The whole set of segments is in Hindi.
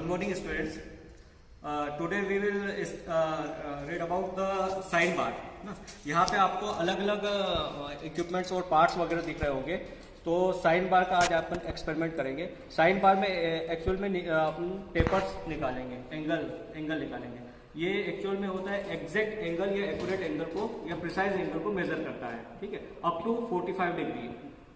morning students. Today we will read about the sine bar ना। यहाँ पे आपको अलग अलग इक्विपमेंट्स और पार्ट्स वगैरह दिख रहे होंगे। तो साइन बार का आज अपन एक्सपेरिमेंट करेंगे। साइन बार में एक्चुअल में अपन टेपर्स निकालेंगे, एंगल निकालेंगे। ये एक्चुअल में होता है एग्जैक्ट एंगल या एक्यूरेट एंगल को या प्रिसाइज एंगल को मेजर करता है, ठीक है, अप टू 45 डिग्री,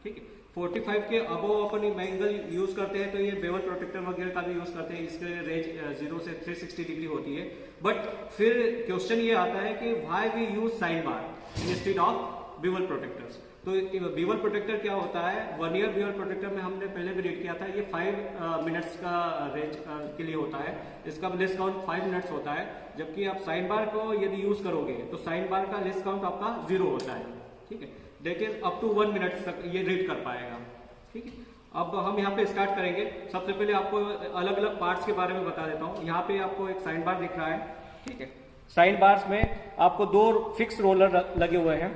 ठीक है। 45 के अबव अपन एंगल यूज करते हैं तो ये बेवल प्रोटेक्टर वगैरह का भी यूज करते हैं। इसके रेंज 0 से 360 डिग्री होती है। बट फिर क्वेश्चन ये आता है कि why we use sine bar instead of bevel protractors. तो बेवल प्रोटेक्टर क्या होता है, 1 ईयर बेवल प्रोटेक्टर में हमने पहले भी रीड किया था। ये 5 मिनट्स का रेंज के लिए होता है। इसका लेस काउंट 5 मिनट्स होता है। जबकि आप साइन बार को यदि यूज करोगे तो साइन बार का लेस काउंट आपका 0 होता है, ठीक है। देखिए अप टू 1 मिनट तक ये रीड कर पाएगा, ठीक है। अब हम यहाँ पे स्टार्ट करेंगे। सबसे पहले आपको अलग अलग पार्ट्स के बारे में बता देता हूँ। यहाँ पे आपको एक साइन बार दिख रहा है, ठीक है। साइन बार्स में आपको 2 फिक्स रोलर लगे हुए हैं।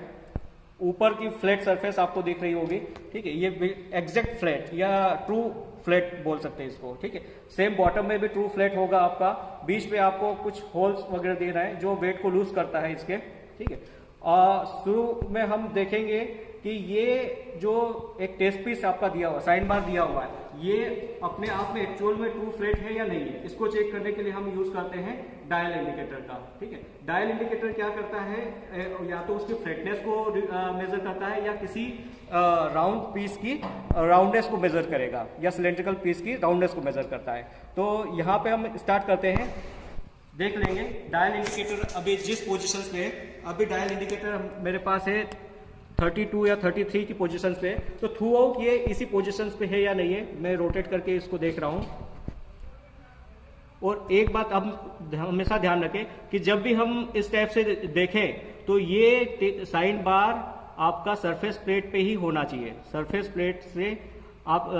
ऊपर की फ्लैट सरफेस आपको दिख रही होगी, ठीक है। ये एग्जैक्ट फ्लैट या ट्रू फ्लैट बोल सकते हैं इसको, ठीक है। सेम बॉटम में भी ट्रू फ्लैट होगा आपका। बीच में आपको कुछ होल्स वगैरह दे रहा है जो वेट को लूज करता है इसके, ठीक है। शुरू में हम देखेंगे कि ये जो एक टेस्ट पीस आपका दिया हुआ साइन बार दिया हुआ है, ये अपने आप में एक्चुअल में ट्रू फ्लैट है या नहीं है। इसको चेक करने के लिए हम यूज करते हैं डायल इंडिकेटर का, ठीक है। डायल इंडिकेटर क्या करता है, या तो उसकी फ्लैटनेस को मेजर करता है या किसी राउंड पीस की राउंडनेस को मेजर करेगा या सिलेंड्रिकल पीस की राउंडनेस को मेजर करता है। तो यहाँ पे हम स्टार्ट करते हैं, देख लेंगे डायल इंडिकेटर अभी जिस पोजीशन पे है। अभी डायल इंडिकेटर मेरे पास है 32 या 33 की पोजीशन पे। तो थ्रू आउट ये इसी पोजीशन पे है या नहीं है, मैं रोटेट करके इसको देख रहा हूं। और एक बात अब हमेशा ध्यान रखें कि जब भी हम इस टाइप से देखें तो ये साइन बार आपका सरफेस प्लेट पे ही होना चाहिए। सरफेस प्लेट से आप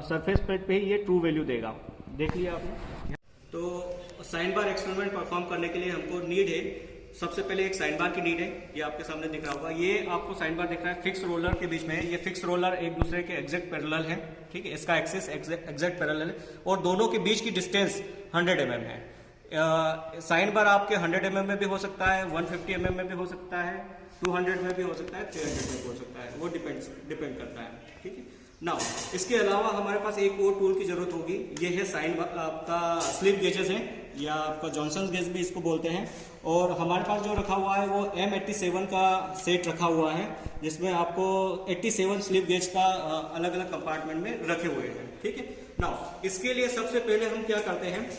सरफेस प्लेट पे ही ये ट्रू वैल्यू देगा। देख लिया आपने। तो साइन बार एक्सपेरिमेंट परफॉर्म करने के लिए हमको नीड है, सबसे पहले एक साइन बार की नीड है। ये आपके सामने दिख रहा होगा। ये आपको साइन बार दिख रहा है फिक्स रोलर के बीच में है। ये फिक्स रोलर एक दूसरे के एग्जैक्ट पैरेलल है, ठीक है। इसका एक्सिस एग्जैक्ट पैरेलल है और दोनों के बीच की डिस्टेंस 100 mm है। साइन बार आपके 100 mm में भी हो सकता है, 150 mm में भी हो सकता है, 200 में भी हो सकता है, 300 में भी हो सकता है। वो डिपेंड करता है, ठीक है। नाउ इसके अलावा हमारे पास एक और टूल की जरूरत होगी। ये है साइन आपका स्लिप गेजेस है या आपका जॉनसन गेज भी इसको बोलते हैं। और हमारे पास जो रखा हुआ है वो M87 का सेट रखा हुआ है, जिसमें आपको 87 स्लिप गेज का अलग अलग कंपार्टमेंट में रखे हुए हैं, ठीक है। नाउ इसके लिए सबसे पहले हम क्या करते हैं,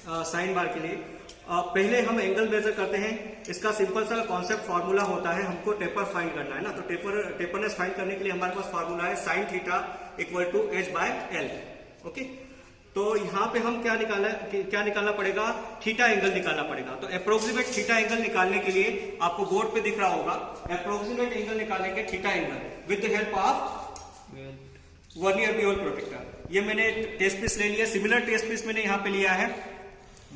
साइन बार के लिए पहले हम एंगल मेजर करते हैं। इसका सिंपल सा कॉन्सेप्ट फार्मूला होता है, हमको टेपर फाइंड करना है ना। तो टेपरनेस फाइंड करने के लिए हमारे पास फार्मूला है sine theta equal to h/l, okay. तो यहाँ पे हम क्या निकालना पड़ेगा, थीटा एंगल निकालना पड़ेगा। तो अप्रोक्सीमेट थीटा एंगल निकालने के लिए आपको बोर्ड पे दिख रहा होगा, अप्रोक्सीमेट एंगल निकालेंगे theta angle with the help of 1 year bevel protector. ये मैंने टेस्ट पीस ले लिया, सिमिलर टेस्ट पीस मैंने यहाँ पे लिया है,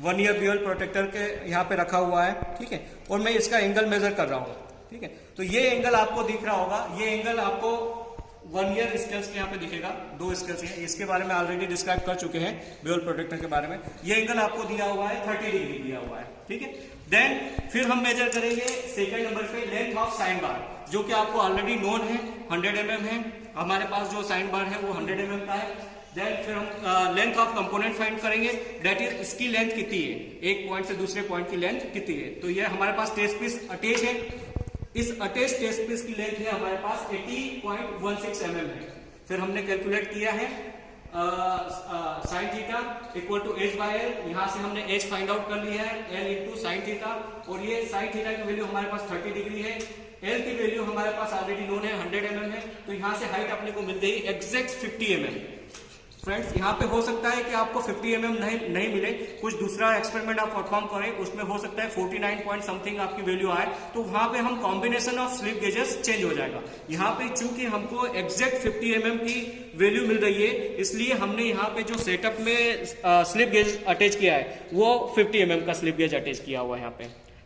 1 ईयर बेवल प्रोटेक्टर के यहाँ पे रखा हुआ है, ठीक है। और मैं इसका एंगल मेजर कर रहा हूँ, ठीक है। तो ये एंगल आपको दिख रहा होगा। ये एंगल आपको 1 ईयर स्केल्स के यहाँ पे दिखेगा, 2 स्केल्स हैं। इसके बारे में ऑलरेडी डिस्क्राइब कर चुके हैं बेवल प्रोटेक्टर के बारे में। ये एंगल आपको दिया हुआ है 30 डिग्री दिया हुआ है, ठीक है। देन फिर हम मेजर करेंगे सेकंड नंबर पे लेंथ ऑफ साइन बार, जो कि आपको ऑलरेडी नोन है, 100 mm है। हमारे पास जो साइन बार है वो 100 mm का है। देन फिर हम लेंथ ऑफ कंपोनेंट फाइंड करेंगे, दैट इज इसकी लेंथ कितनी है, एक पॉइंट से दूसरे पॉइंट की लेंथ कितनी है। तो ये हमारे पास टेस्ट पीस अटैच है। इस अटैच टेस्ट पीस की लेंथ है हमारे पास 80.16 mm है। फिर हमने कैलकुलेट किया है sine theta equal to h/l। यहाँ से हमने h फाइंड आउट कर लिया है, l इंटू साइन थीटा। और ये साइन थीटा की वैल्यू हमारे पास 30 डिग्री है। l की वैल्यू हमारे पास ऑलरेडी नोन है, 100 mm है। तो यहाँ से हाइट अपने को मिल गई एग्जैक्ट 50 mm। फ्रेंड्स यहाँ पे हो सकता है कि आपको 50 mm नहीं मिले, कुछ दूसरा एक्सपेरिमेंट आप परफॉर्म करें, उसमें हो सकता है 49 पॉइंट समथिंग आपकी वैल्यू आए। तो वहां पे हम combination of slip gauges change हो जाएगा। यहाँ पे चूंकि हमको एग्जैक्ट 50 mm की वैल्यू मिल रही है, इसलिए हमने यहाँ पे जो सेटअप में स्लिप गेज अटैच किया है वो 50 mm का स्लिप गेज अटैच किया हुआ है यहाँ पे।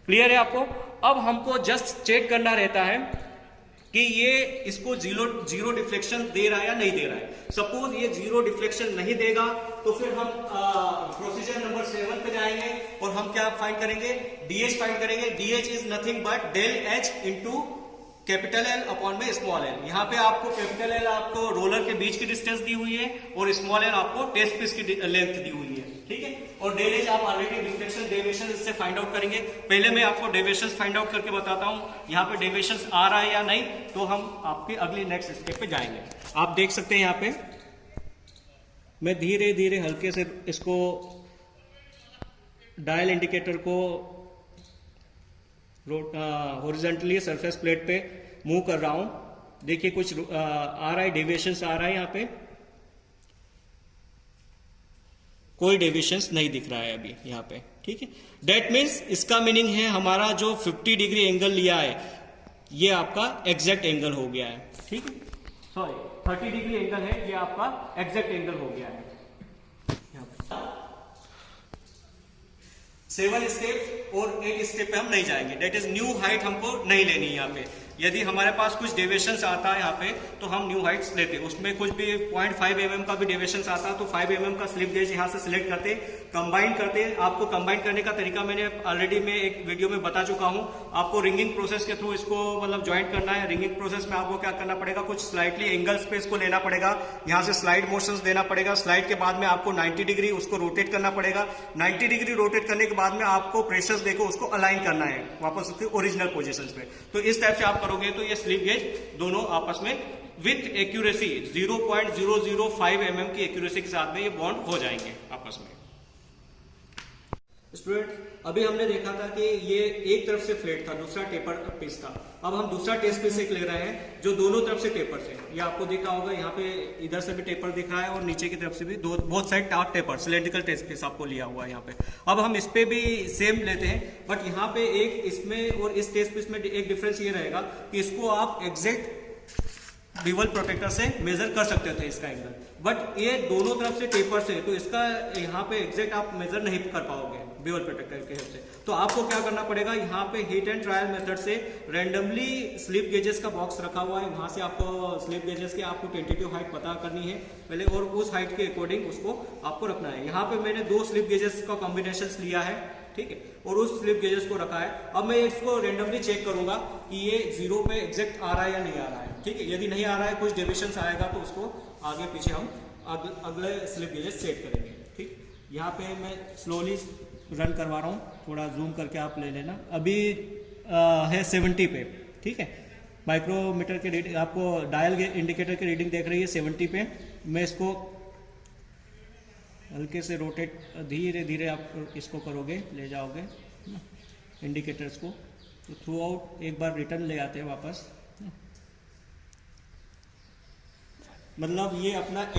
क्लियर है आपको। अब हमको जस्ट चेक करना रहता है कि ये इसको जीरो डिफ्लेक्शन दे रहा है या नहीं दे रहा है। सपोज ये जीरो डिफ्लेक्शन नहीं देगा तो फिर हम प्रोसीजर नंबर 7 पे जाएंगे और हम क्या फाइंड करेंगे, डीएच फाइंड करेंगे। DH is nothing but del H into capital L upon में स्मॉल एल। यहाँ पे आपको कैपिटल एल आपको रोलर के बीच की डिस्टेंस दी हुई है और स्मॉल एल आपको टेस्ट पीस की लेंथ दी हुई है, ठीक है। और डेल एच आप ऑलरेडी रिफ्लेक्शन डेविएशन इससे फाइंड आउट करेंगे। पहले मैं आपको डेविएशन फाइंड आउट करके बताता हूँ यहाँ पे डेविएशन आ रहा है या नहीं, तो हम आपके अगली नेक्स्ट स्टेप पे जाएंगे। आप देख सकते हैं यहाँ पे मैं धीरे धीरे हल्के से इसको डायल इंडिकेटर को हॉरिजॉन्टली सरफेस प्लेट पे मूव कर रहा हूं। देखिए कुछ आ रहा है, डेविएशंस आ रहा है, यहाँ पे कोई डेविएशंस नहीं दिख रहा है अभी यहाँ पे, ठीक है। दैट मीन्स इसका मीनिंग है हमारा जो 50 डिग्री एंगल लिया है ये आपका एग्जैक्ट एंगल हो गया है, ठीक है। सॉरी 30 डिग्री एंगल है, ये आपका एग्जैक्ट एंगल हो गया है। 7 स्टेप और 8 स्टेप पे हम नहीं जाएंगे। दैट इज न्यू हाइट हमको नहीं लेनी है यहाँ पे। यदि हमारे पास कुछ डेविएशंस आता है यहाँ पे तो हम न्यू हाइट्स लेते हैं। उसमें कुछ भी 0.5 mm का भी डेविएशंस आता है तो 5 mm का स्लिप गेज यहाँ से सिलेक्ट करते, कंबाइन करते। आपको कंबाइन करने का तरीका मैंने ऑलरेडी में एक वीडियो में बता चुका हूँ। आपको रिंगिंग प्रोसेस के थ्रू इसको मतलब ज्वाइंट करना है। रिंगिंग प्रोसेस में आपको क्या करना पड़ेगा, कुछ स्लाइटली एंगल्स पे इसको लेना पड़ेगा, यहाँ से स्लाइड मोशंस देना पड़ेगा। स्लाइड के बाद में आपको 90 डिग्री उसको रोटेट करना पड़ेगा। 90 डिग्री रोटेट करने के बाद में आपको प्रेशर्स देखो उसको अलाइन करना है वापस उसकी ओरिजिनल पोजीशंस पे। तो इस टाइप से आप करोगे तो ये स्लिप गेज दोनों आपस में विथ एक्यूरेसी 0.005 mm की एक्यूरेसी के साथ में ये बॉन्ड हो जाएंगे आपस में। स्टूडेंट अभी हमने देखा था कि ये एक तरफ से फ्लैट था, दूसरा टेपर पीस था। अब हम दूसरा टेस्ट पीस एक ले रहे हैं जो दोनों तरफ से टेपर से। ये आपको दिखा होगा यहाँ पे इधर से भी टेपर दिख रहा है और नीचे की तरफ से भी both side taper cylindrical test piece आपको लिया हुआ है यहाँ पे। अब हम इस पे भी सेम लेते हैं बट यहाँ पे एक इसमें और इस टेस्ट पीस में एक डिफरेंस ये रहेगा कि इसको आप एग्जैक्ट बीवल प्रोटेक्टर से मेजर कर सकते थे इसका एंगल, बट ये दोनों तरफ से टेपर से तो इसका यहाँ पे एग्जैक्ट आप मेजर नहीं कर पाओगे बीवल प्रोटेक्टर के हेल्प से। तो आपको क्या करना पड़ेगा, यहाँ पे हिट एंड ट्रायल मेथड से रैंडमली स्लिप गेजेस का बॉक्स रखा हुआ है, वहां से आपको स्लिप गेजेस की आपको टेंटेटिव हाइट पता करनी है पहले और उस हाइट के अकॉर्डिंग उसको आपको रखना है। यहाँ पे मैंने 2 स्लिप गेजेस का कॉम्बिनेशन लिया है, ठीक है, और उस स्लिप गेजेस को रखा है। अब मैं इसको रेंडमली चेक करूंगा कि ये 0 पे एग्जैक्ट आ रहा है या नहीं आ रहा है, ठीक है। यदि नहीं आ रहा है, कुछ डेविएशंस आएगा तो उसको आगे पीछे हम अगले स्लिप गेजेस सेट करेंगे, ठीक। यहाँ पे मैं स्लोली रन करवा रहा हूँ, थोड़ा जूम करके आप ले लेना। अभी है 70 पे, ठीक है। माइक्रोमीटर के रीडिंग आपको डायल इंडिकेटर की रीडिंग देख रही है 70 पे। मैं इसको हल्के से रोटेट धीरे धीरे आप इसको करोगे, ले जाओगे इंडिकेटर्स को, तो थ्रू आउट एक बार रिटर्न ले आते हैं वापस। मतलब ये अपना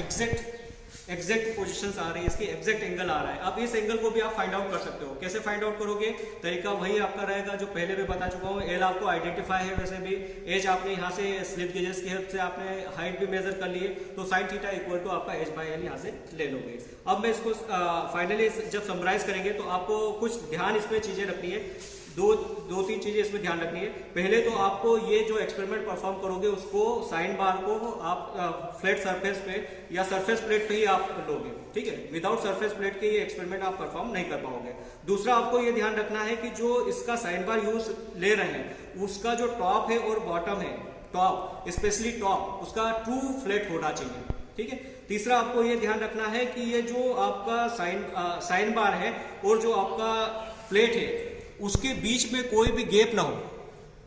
एग्जैक्ट पोजीशंस आ रही है, इसकी एग्जैक्ट एंगल आ रहा है। अब इस एंगल को भी आप फाइंड आउट कर सकते हो। कैसे फाइंड आउट करोगे, तरीका वही आपका रहेगा जो पहले भी बता चुका हूँ। एल आपको आइडेंटिफाई है, वैसे भी एज आपने यहाँ से स्लिप गेजेस की हेल्प से आपने हाइट भी मेजर कर लिए, तो साइन थीटा इक्वल टू आपका एच बाई एल यहाँ से ले लोगे। अब मैं इसको फाइनली जब समराइज करेंगे तो आपको कुछ ध्यान इसमें चीजें रखनी है, दो तीन चीजें इसमें ध्यान रखनी है। पहले तो आपको ये जो एक्सपेरिमेंट परफॉर्म करोगे उसको साइन बार को आप फ्लैट सरफेस पे या सरफेस प्लेट पे ही आप लोगे, ठीक है। विदाउट सरफेस प्लेट के ये एक्सपेरिमेंट आप परफॉर्म नहीं कर पाओगे। दूसरा आपको ये ध्यान रखना है कि जो इसका साइन बार यूज ले रहे हैं उसका जो टॉप है और बॉटम है, टॉप स्पेशली टॉप उसका ट्रू फ्लैट होना चाहिए, ठीक है। तीसरा आपको ये ध्यान रखना है कि ये जो आपका साइन बार है और जो आपका प्लेट है उसके बीच में कोई भी गैप ना हो।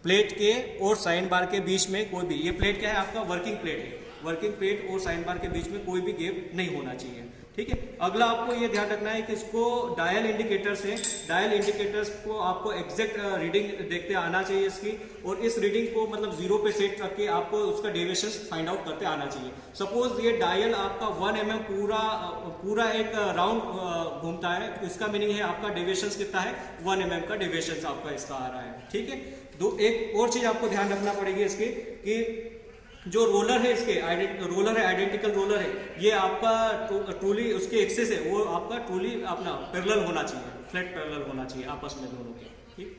प्लेट के और साइन बार के बीच में कोई भी, ये प्लेट क्या है आपका वर्किंग प्लेट है, वर्किंग प्लेट और साइन बार के बीच में कोई भी गैप नहीं होना चाहिए, ठीक है। अगला आपको ये ध्यान रखना है कि इसको डायल इंडिकेटर्स को आपको एग्जैक्ट रीडिंग देखते आना चाहिए इसकी, और इस रीडिंग को मतलब 0 पे सेट रख के आपको उसका डेविएशंस फाइंड आउट करते आना चाहिए। सपोज ये डायल आपका 1 mm पूरा एक राउंड घूमता है, इसका मीनिंग है आपका डेविएशंस कितना है, 1 mm का डेविएशंस आपका इसका आ रहा है, ठीक है। एक और चीज आपको ध्यान रखना पड़ेगी इसकी कि जो रोलर है इसके आइडेंटिकल रोलर है, ये आपका ट्रूली उसके एक्सेस है वो आपका ट्रूली अपना पैरेलल होना चाहिए, फ्लैट पैरेलल होना चाहिए आपस में दोनों के, ठीक।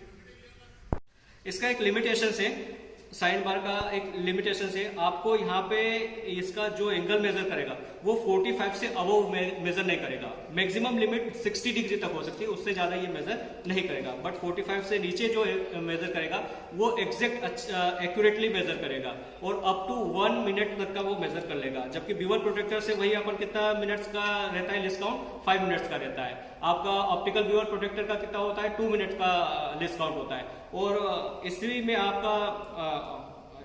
इसका एक लिमिटेशन है साइन बार का एक लिमिटेशन है, आपको यहाँ पे इसका जो एंगल मेजर करेगा वो 45 से अबव मेजर नहीं करेगा। मैक्सिमम लिमिट 60 डिग्री तक हो सकती है, उससे ज्यादा ये मेजर नहीं करेगा। बट 45 से नीचे जो मेजर करेगा वो एग्जैक्ट एक्यूरेटली मेजर करेगा और अप टू 1 मिनट तक का वो मेजर कर लेगा। जबकि बीवर प्रोटेक्टर से वही अपन कितना मिनट्स का रहता है लेस काउंट, 5 मिनट्स का रहता है। आपका ऑप्टिकल बीवर प्रोटेक्टर का कितना होता है, 2 मिनट का लेस काउंट होता है। और इसी में आपका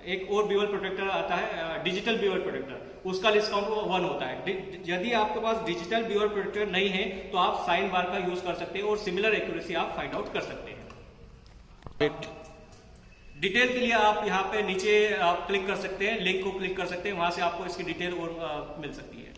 एक और बीवर प्रोटेक्टर आता है डिजिटल बीवर प्रोटेक्टर, उसका लेस काउंट 1 होता है। यदि आपके पास डिजिटल बीवर प्रोटेक्टर नहीं है तो आप साइन बार का यूज कर सकते हैं और सिमिलर एक्यूरेसी आप फाइंड आउट कर सकते हैं। डिटेल के लिए आप यहाँ पे नीचे आप क्लिक कर सकते हैं, लिंक को क्लिक कर सकते हैं, वहां से आपको इसकी डिटेल और मिल सकती है।